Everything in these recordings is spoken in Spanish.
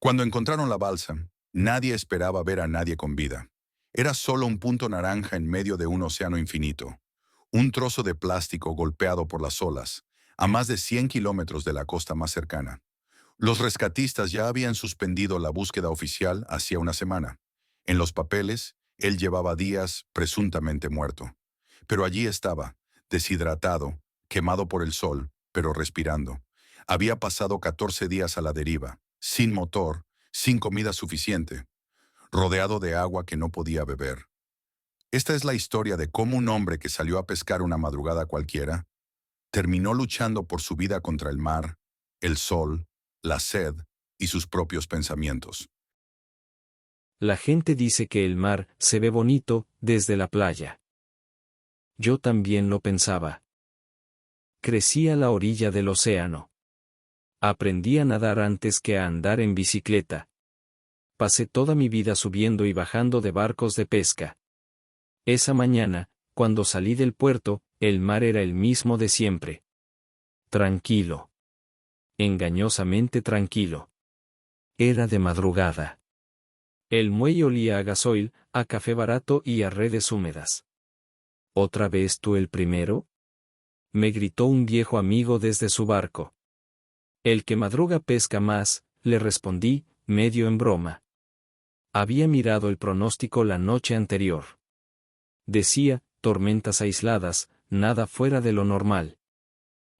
Cuando encontraron la balsa, nadie esperaba ver a nadie con vida. Era solo un punto naranja en medio de un océano infinito. Un trozo de plástico golpeado por las olas, a más de 100 kilómetros de la costa más cercana. Los rescatistas ya habían suspendido la búsqueda oficial hacía una semana. En los papeles, él llevaba días presuntamente muerto. Pero allí estaba, deshidratado, quemado por el sol, pero respirando. Había pasado 14 días a la deriva, sin motor, sin comida suficiente, rodeado de agua que no podía beber. Esta es la historia de cómo un hombre que salió a pescar una madrugada cualquiera, terminó luchando por su vida contra el mar, el sol, la sed y sus propios pensamientos. La gente dice que el mar se ve bonito desde la playa. Yo también lo pensaba. Crecí a la orilla del océano. Aprendí a nadar antes que a andar en bicicleta. Pasé toda mi vida subiendo y bajando de barcos de pesca. Esa mañana, cuando salí del puerto, el mar era el mismo de siempre. Tranquilo. Engañosamente tranquilo. Era de madrugada. El muelle olía a gasoil, a café barato y a redes húmedas. ¿Otra vez tú el primero? Me gritó un viejo amigo desde su barco. El que madruga pesca más, le respondí, medio en broma. Había mirado el pronóstico la noche anterior. Decía, tormentas aisladas, nada fuera de lo normal.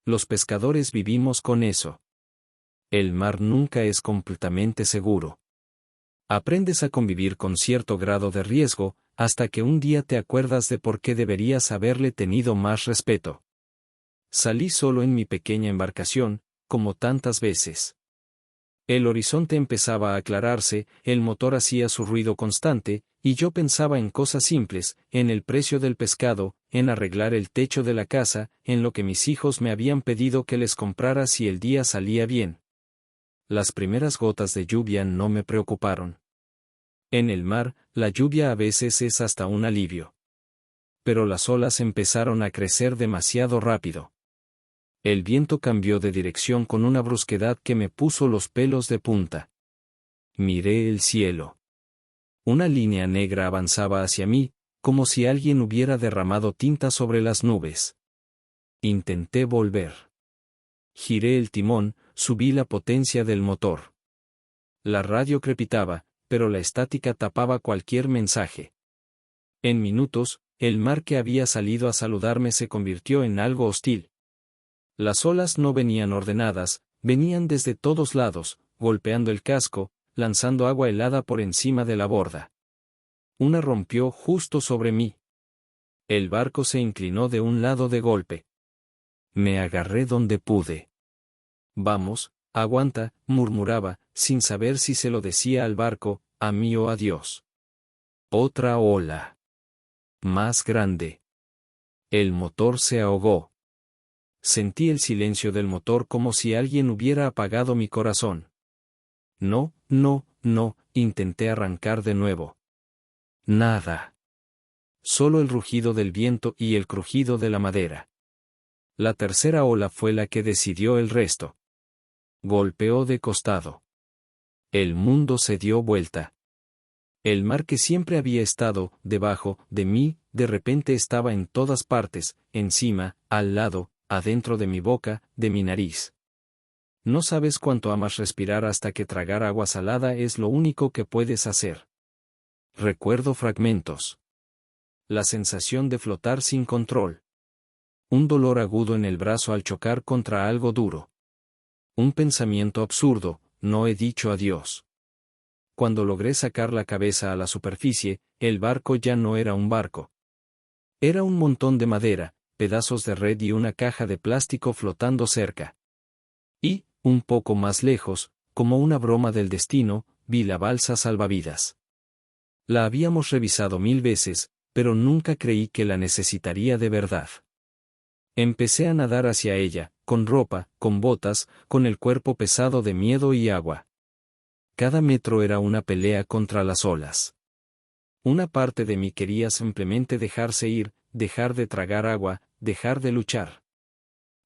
Los pescadores vivimos con eso. El mar nunca es completamente seguro. Aprendes a convivir con cierto grado de riesgo, hasta que un día te acuerdas de por qué deberías haberle tenido más respeto. Salí solo en mi pequeña embarcación, como tantas veces. El horizonte empezaba a aclararse, el motor hacía su ruido constante, y yo pensaba en cosas simples, en el precio del pescado, en arreglar el techo de la casa, en lo que mis hijos me habían pedido que les comprara si el día salía bien. Las primeras gotas de lluvia no me preocuparon. En el mar, la lluvia a veces es hasta un alivio. Pero las olas empezaron a crecer demasiado rápido. El viento cambió de dirección con una brusquedad que me puso los pelos de punta. Miré el cielo. Una línea negra avanzaba hacia mí, como si alguien hubiera derramado tinta sobre las nubes. Intenté volver. Giré el timón, subí la potencia del motor. La radio crepitaba, pero la estática tapaba cualquier mensaje. En minutos, el mar que había salido a saludarme se convirtió en algo hostil. Las olas no venían ordenadas, venían desde todos lados, golpeando el casco, lanzando agua helada por encima de la borda. Una rompió justo sobre mí. El barco se inclinó de un lado de golpe. Me agarré donde pude. Vamos, aguanta, murmuraba, sin saber si se lo decía al barco, a mí o a Dios. Otra ola. Más grande. El motor se ahogó. Sentí el silencio del motor como si alguien hubiera apagado mi corazón. No, no, no, intenté arrancar de nuevo. Nada. Solo el rugido del viento y el crujido de la madera. La tercera ola fue la que decidió el resto. Golpeó de costado. El mundo se dio vuelta. El mar que siempre había estado debajo de mí, de repente estaba en todas partes, encima, al lado, adentro de mi boca, de mi nariz. No sabes cuánto amas respirar hasta que tragar agua salada es lo único que puedes hacer. Recuerdo fragmentos. La sensación de flotar sin control. Un dolor agudo en el brazo al chocar contra algo duro. Un pensamiento absurdo, no he dicho adiós. Cuando logré sacar la cabeza a la superficie, el barco ya no era un barco. Era un montón de madera, pedazos de red y una caja de plástico flotando cerca. Y, un poco más lejos, como una broma del destino, vi la balsa salvavidas. La habíamos revisado 1000 veces, pero nunca creí que la necesitaría de verdad. Empecé a nadar hacia ella, con ropa, con botas, con el cuerpo pesado de miedo y agua. Cada metro era una pelea contra las olas. Una parte de mí quería simplemente dejarse ir, dejar de tragar agua, dejar de luchar.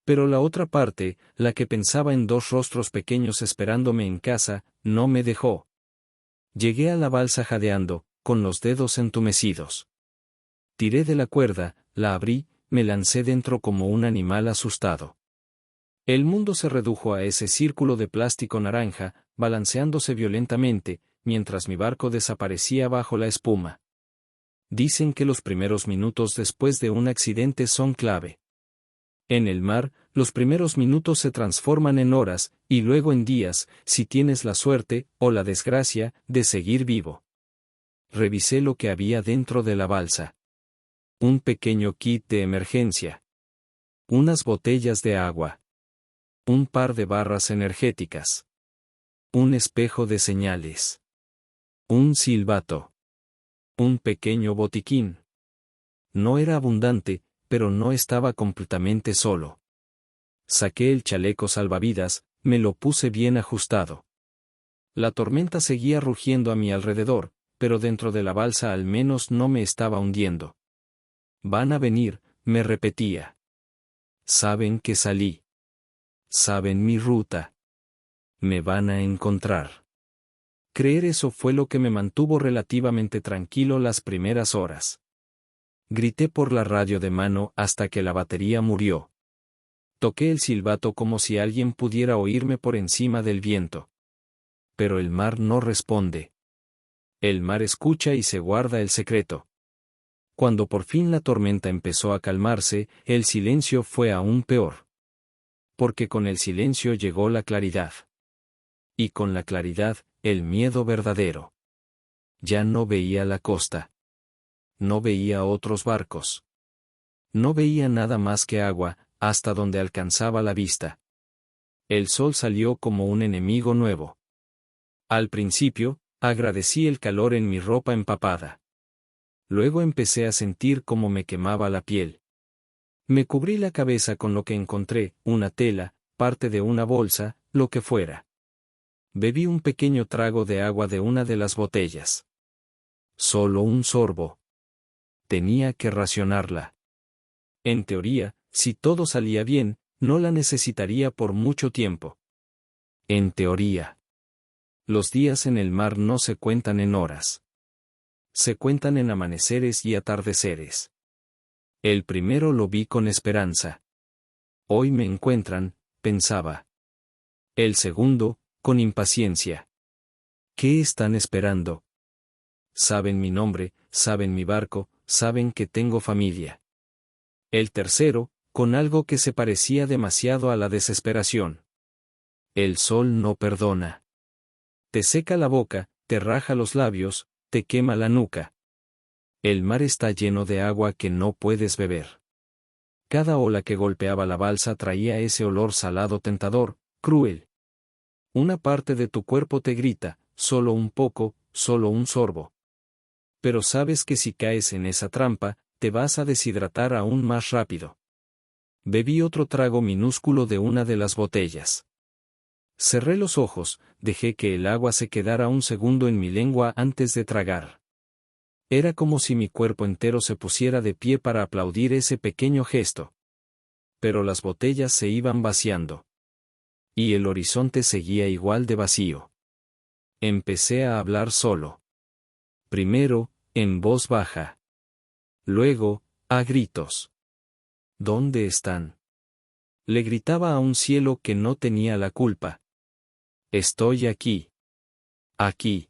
Pero la otra parte, la que pensaba en dos rostros pequeños esperándome en casa, no me dejó. Llegué a la balsa jadeando, con los dedos entumecidos. Tiré de la cuerda, la abrí, me lancé dentro como un animal asustado. El mundo se redujo a ese círculo de plástico naranja, balanceándose violentamente, mientras mi barco desaparecía bajo la espuma. Dicen que los primeros minutos después de un accidente son clave. En el mar, los primeros minutos se transforman en horas, y luego en días, si tienes la suerte, o la desgracia, de seguir vivo. Revisé lo que había dentro de la balsa. Un pequeño kit de emergencia. Unas botellas de agua. Un par de barras energéticas. Un espejo de señales. Un silbato. Un pequeño botiquín. No era abundante, pero no estaba completamente solo. Saqué el chaleco salvavidas, me lo puse bien ajustado. La tormenta seguía rugiendo a mi alrededor, pero dentro de la balsa al menos no me estaba hundiendo. Van a venir, me repetía. Saben que salí. Saben mi ruta. Me van a encontrar. Creer eso fue lo que me mantuvo relativamente tranquilo las primeras horas. Grité por la radio de mano hasta que la batería murió. Toqué el silbato como si alguien pudiera oírme por encima del viento. Pero el mar no responde. El mar escucha y se guarda el secreto. Cuando por fin la tormenta empezó a calmarse, el silencio fue aún peor. Porque con el silencio llegó la claridad. Y con la claridad, el miedo verdadero. Ya no veía la costa. No veía otros barcos. No veía nada más que agua, hasta donde alcanzaba la vista. El sol salió como un enemigo nuevo. Al principio, agradecí el calor en mi ropa empapada. Luego empecé a sentir cómo me quemaba la piel. Me cubrí la cabeza con lo que encontré, una tela, parte de una bolsa, lo que fuera. Bebí un pequeño trago de agua de una de las botellas. Solo un sorbo. Tenía que racionarla. En teoría, si todo salía bien, no la necesitaría por mucho tiempo. En teoría. Los días en el mar no se cuentan en horas. Se cuentan en amaneceres y atardeceres. El primero lo vi con esperanza. Hoy me encuentran, pensaba. El segundo, con impaciencia. ¿Qué están esperando? Saben mi nombre, saben mi barco, saben que tengo familia. El tercero, con algo que se parecía demasiado a la desesperación. El sol no perdona. Te seca la boca, te raja los labios, te quema la nuca. El mar está lleno de agua que no puedes beber. Cada ola que golpeaba la balsa traía ese olor salado tentador, cruel. Una parte de tu cuerpo te grita, solo un poco, solo un sorbo. Pero sabes que si caes en esa trampa, te vas a deshidratar aún más rápido. Bebí otro trago minúsculo de una de las botellas. Cerré los ojos, dejé que el agua se quedara un segundo en mi lengua antes de tragar. Era como si mi cuerpo entero se pusiera de pie para aplaudir ese pequeño gesto. Pero las botellas se iban vaciando. Y el horizonte seguía igual de vacío. Empecé a hablar solo. Primero, en voz baja. Luego, a gritos. ¿Dónde están? Le gritaba a un cielo que no tenía la culpa. Estoy aquí. Aquí.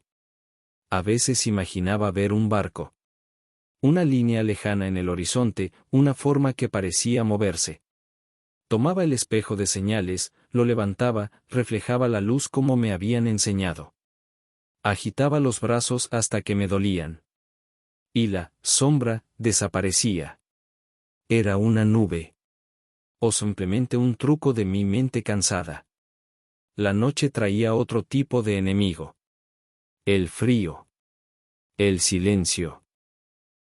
A veces imaginaba ver un barco. Una línea lejana en el horizonte, una forma que parecía moverse. Tomaba el espejo de señales, lo levantaba, reflejaba la luz como me habían enseñado. Agitaba los brazos hasta que me dolían. Y la sombra desaparecía. Era una nube. O simplemente un truco de mi mente cansada. La noche traía otro tipo de enemigo. El frío. El silencio.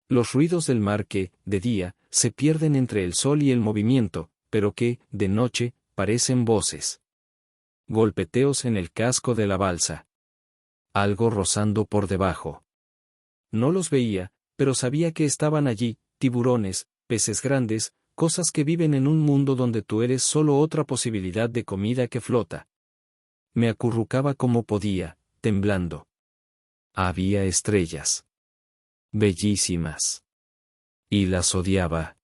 Los ruidos del mar que, de día, se pierden entre el sol y el movimiento, pero que, de noche, parecen voces. Golpeteos en el casco de la balsa. Algo rozando por debajo. No los veía, pero sabía que estaban allí, tiburones, peces grandes, cosas que viven en un mundo donde tú eres solo otra posibilidad de comida que flota. Me acurrucaba como podía, temblando. Había estrellas. Bellísimas. Y las odiaba.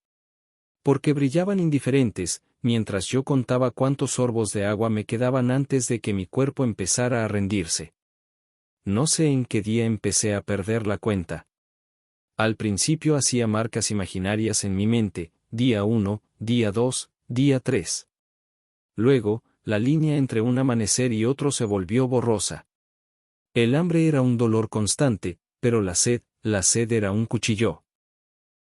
Porque brillaban indiferentes, mientras yo contaba cuántos sorbos de agua me quedaban antes de que mi cuerpo empezara a rendirse. No sé en qué día empecé a perder la cuenta. Al principio hacía marcas imaginarias en mi mente, día 1, día 2, día 3. Luego, la línea entre un amanecer y otro se volvió borrosa. El hambre era un dolor constante, pero la sed era un cuchillo.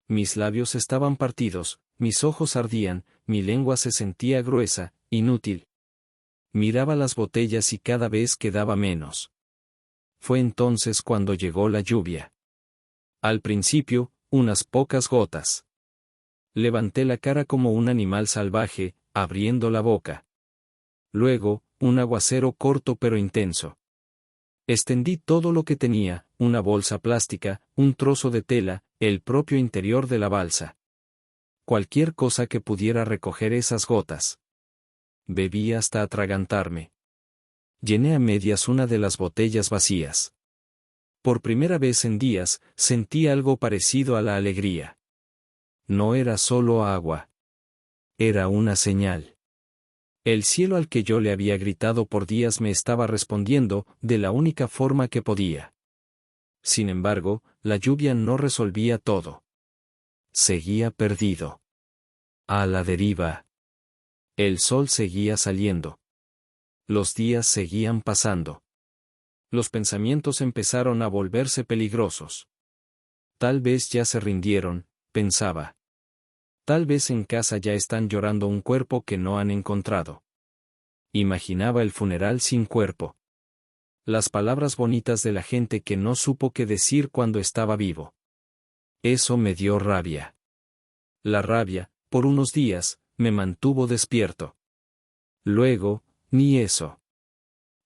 Mis labios estaban partidos, mis ojos ardían, mi lengua se sentía gruesa, inútil. Miraba las botellas y cada vez quedaba menos. Fue entonces cuando llegó la lluvia. Al principio, unas pocas gotas. Levanté la cara como un animal salvaje, abriendo la boca. Luego, un aguacero corto pero intenso. Extendí todo lo que tenía, una bolsa plástica, un trozo de tela, el propio interior de la balsa. Cualquier cosa que pudiera recoger esas gotas. Bebí hasta atragantarme. Llené a medias una de las botellas vacías. Por primera vez en días, sentí algo parecido a la alegría. No era solo agua. Era una señal. El cielo al que yo le había gritado por días me estaba respondiendo, de la única forma que podía. Sin embargo, la lluvia no resolvía todo. Seguía perdido. A la deriva. El sol seguía saliendo. Los días seguían pasando. Los pensamientos empezaron a volverse peligrosos. Tal vez ya se rindieron, pensaba. Tal vez en casa ya están llorando un cuerpo que no han encontrado. Imaginaba el funeral sin cuerpo. Las palabras bonitas de la gente que no supo qué decir cuando estaba vivo. Eso me dio rabia. La rabia, por unos días, me mantuvo despierto. Luego, ni eso.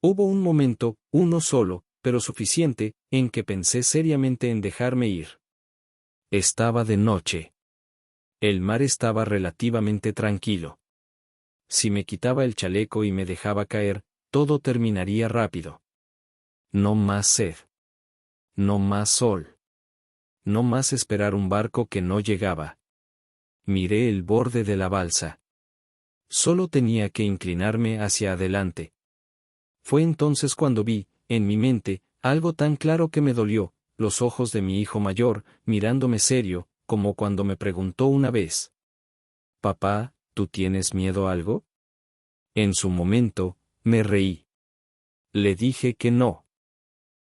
Hubo un momento, uno solo, pero suficiente, en que pensé seriamente en dejarme ir. Estaba de noche. El mar estaba relativamente tranquilo. Si me quitaba el chaleco y me dejaba caer, todo terminaría rápido. No más sed. No más sol. No más esperar un barco que no llegaba. Miré el borde de la balsa. Solo tenía que inclinarme hacia adelante. Fue entonces cuando vi, en mi mente, algo tan claro que me dolió, los ojos de mi hijo mayor, mirándome serio, como cuando me preguntó una vez: «Papá, ¿tú tienes miedo a algo?». En su momento, me reí. Le dije que no.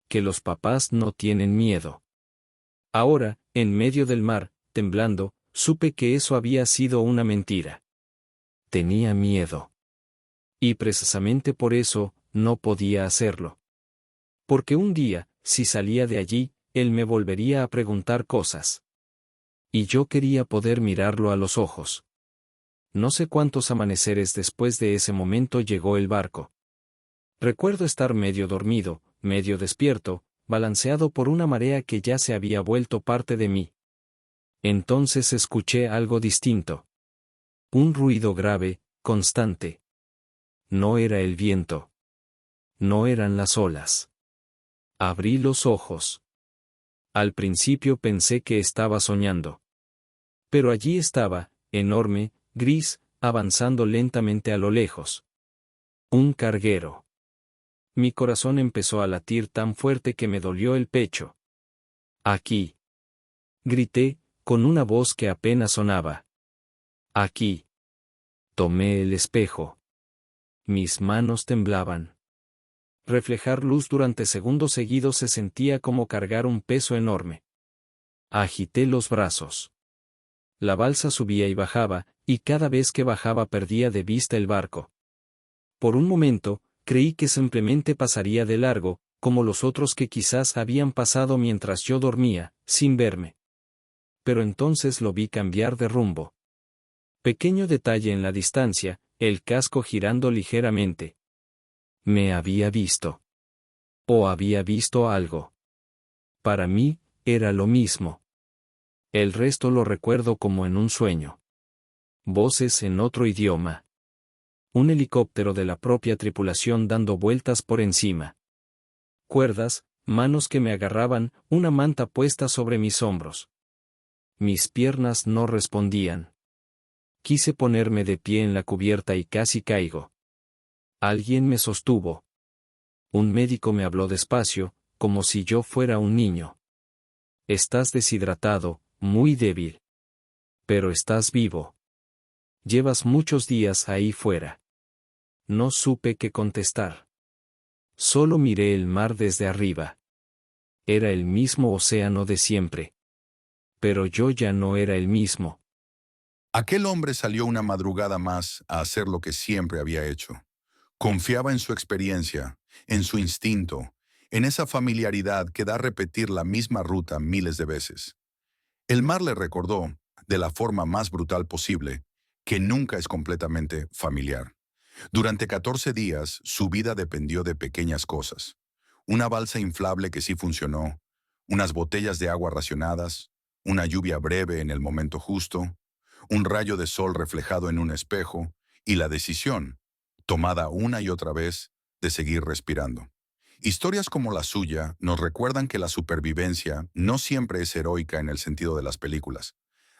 Que los papás no tienen miedo. Ahora, en medio del mar, temblando, supe que eso había sido una mentira. Tenía miedo. Y precisamente por eso, no podía hacerlo. Porque un día, si salía de allí, él me volvería a preguntar cosas. Y yo quería poder mirarlo a los ojos. No sé cuántos amaneceres después de ese momento llegó el barco. Recuerdo estar medio dormido, medio despierto, balanceado por una marea que ya se había vuelto parte de mí. Entonces escuché algo distinto. Un ruido grave, constante. No era el viento. No eran las olas. Abrí los ojos. Al principio pensé que estaba soñando. Pero allí estaba, enorme, gris, avanzando lentamente a lo lejos. Un carguero. Mi corazón empezó a latir tan fuerte que me dolió el pecho. «Aquí». Grité, con una voz que apenas sonaba. «Aquí». Tomé el espejo. Mis manos temblaban. Reflejar luz durante segundos seguidos se sentía como cargar un peso enorme. Agité los brazos. La balsa subía y bajaba, y cada vez que bajaba perdía de vista el barco. Por un momento, creí que simplemente pasaría de largo, como los otros que quizás habían pasado mientras yo dormía, sin verme. Pero entonces lo vi cambiar de rumbo. Pequeño detalle en la distancia, el casco girando ligeramente. Me había visto. O había visto algo. Para mí, era lo mismo. El resto lo recuerdo como en un sueño. Voces en otro idioma. Un helicóptero de la propia tripulación dando vueltas por encima. Cuerdas, manos que me agarraban, una manta puesta sobre mis hombros. Mis piernas no respondían. Quise ponerme de pie en la cubierta y casi caigo. Alguien me sostuvo. Un médico me habló despacio, como si yo fuera un niño. Estás deshidratado, muy débil. Pero estás vivo. Llevas muchos días ahí fuera. No supe qué contestar. Solo miré el mar desde arriba. Era el mismo océano de siempre. Pero yo ya no era el mismo. Aquel hombre salió una madrugada más a hacer lo que siempre había hecho. Confiaba en su experiencia, en su instinto, en esa familiaridad que da a repetir la misma ruta miles de veces. El mar le recordó, de la forma más brutal posible, que nunca es completamente familiar. Durante 14 días, su vida dependió de pequeñas cosas. Una balsa inflable que sí funcionó, unas botellas de agua racionadas, una lluvia breve en el momento justo, un rayo de sol reflejado en un espejo y la decisión, tomada una y otra vez, de seguir respirando. Historias como la suya nos recuerdan que la supervivencia no siempre es heroica en el sentido de las películas.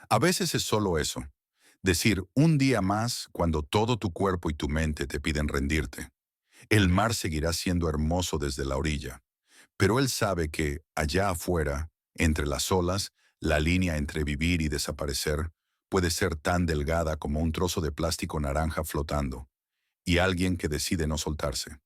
A veces es solo eso, decir un día más cuando todo tu cuerpo y tu mente te piden rendirte. El mar seguirá siendo hermoso desde la orilla, pero él sabe que, allá afuera, entre las olas, la línea entre vivir y desaparecer puede ser tan delgada como un trozo de plástico naranja flotando, y alguien que decide no soltarse.